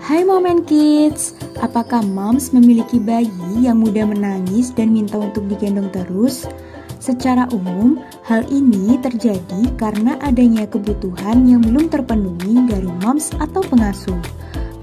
Hai Mom and Kids, apakah moms memiliki bayi yang mudah menangis dan minta untuk digendong terus? Secara umum, hal ini terjadi karena adanya kebutuhan yang belum terpenuhi dari moms atau pengasuh.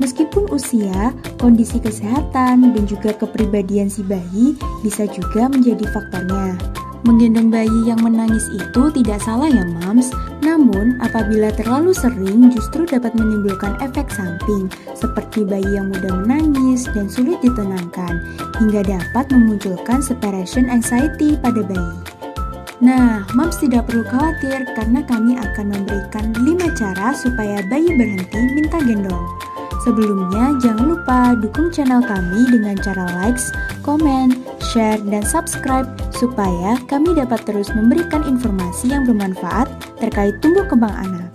Meskipun usia, kondisi kesehatan, dan juga kepribadian si bayi bisa juga menjadi faktornya. Menggendong bayi yang menangis itu tidak salah ya moms, namun apabila terlalu sering justru dapat menimbulkan efek samping seperti bayi yang mudah menangis dan sulit ditenangkan, hingga dapat memunculkan separation anxiety pada bayi. Nah, moms tidak perlu khawatir karena kami akan memberikan 5 cara supaya bayi berhenti minta gendong. Sebelumnya, jangan lupa dukung channel kami dengan cara likes, komen, share, dan subscribe supaya kami dapat terus memberikan informasi yang bermanfaat terkait tumbuh kembang anak.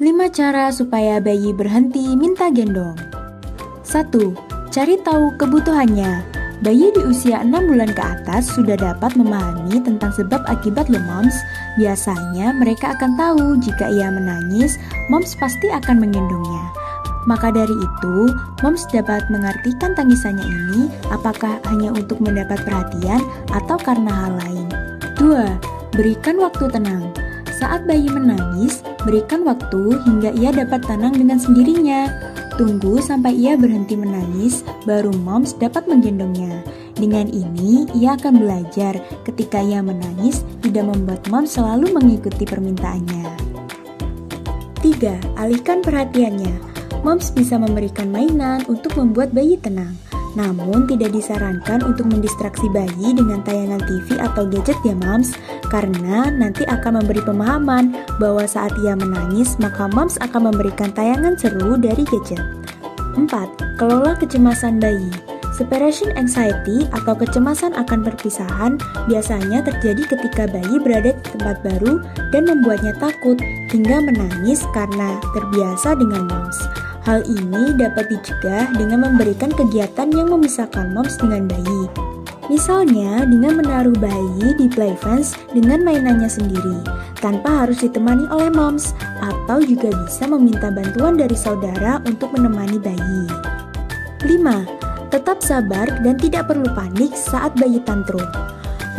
Lima cara supaya bayi berhenti minta gendong. 1. Cari tahu kebutuhannya. Bayi di usia 6 bulan ke atas sudah dapat memahami tentang sebab akibat moms. Biasanya mereka akan tahu jika ia menangis, moms pasti akan menggendongnya. Maka dari itu, moms dapat mengartikan tangisannya ini apakah hanya untuk mendapat perhatian atau karena hal lain. 2. Berikan waktu tenang. Saat bayi menangis, berikan waktu hingga ia dapat tenang dengan sendirinya. Tunggu sampai ia berhenti menangis, baru moms dapat menggendongnya. Dengan ini, ia akan belajar ketika ia menangis tidak membuat moms selalu mengikuti permintaannya. 3. Alihkan perhatiannya. Moms bisa memberikan mainan untuk membuat bayi tenang. Namun, tidak disarankan untuk mendistraksi bayi dengan tayangan TV atau gadget ya moms, karena nanti akan memberi pemahaman bahwa saat ia menangis, maka moms akan memberikan tayangan seru dari gadget. 4. Kelola kecemasan bayi. Separation anxiety atau kecemasan akan perpisahan biasanya terjadi ketika bayi berada di tempat baru dan membuatnya takut hingga menangis karena terbiasa dengan moms. Hal ini dapat dicegah dengan memberikan kegiatan yang memisahkan moms dengan bayi. Misalnya dengan menaruh bayi di playfence dengan mainannya sendiri, tanpa harus ditemani oleh moms, atau juga bisa meminta bantuan dari saudara untuk menemani bayi. 5. Tetap sabar dan tidak perlu panik saat bayi tantrum.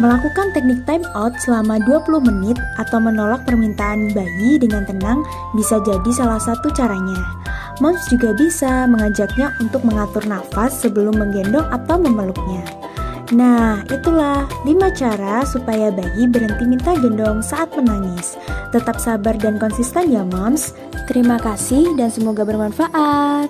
Melakukan teknik time out selama 20 menit atau menolak permintaan bayi dengan tenang bisa jadi salah satu caranya. Moms juga bisa mengajaknya untuk mengatur nafas sebelum menggendong atau memeluknya. Nah, itulah 5 cara supaya bayi berhenti minta gendong saat menangis. Tetap sabar dan konsisten ya moms. Terima kasih dan semoga bermanfaat.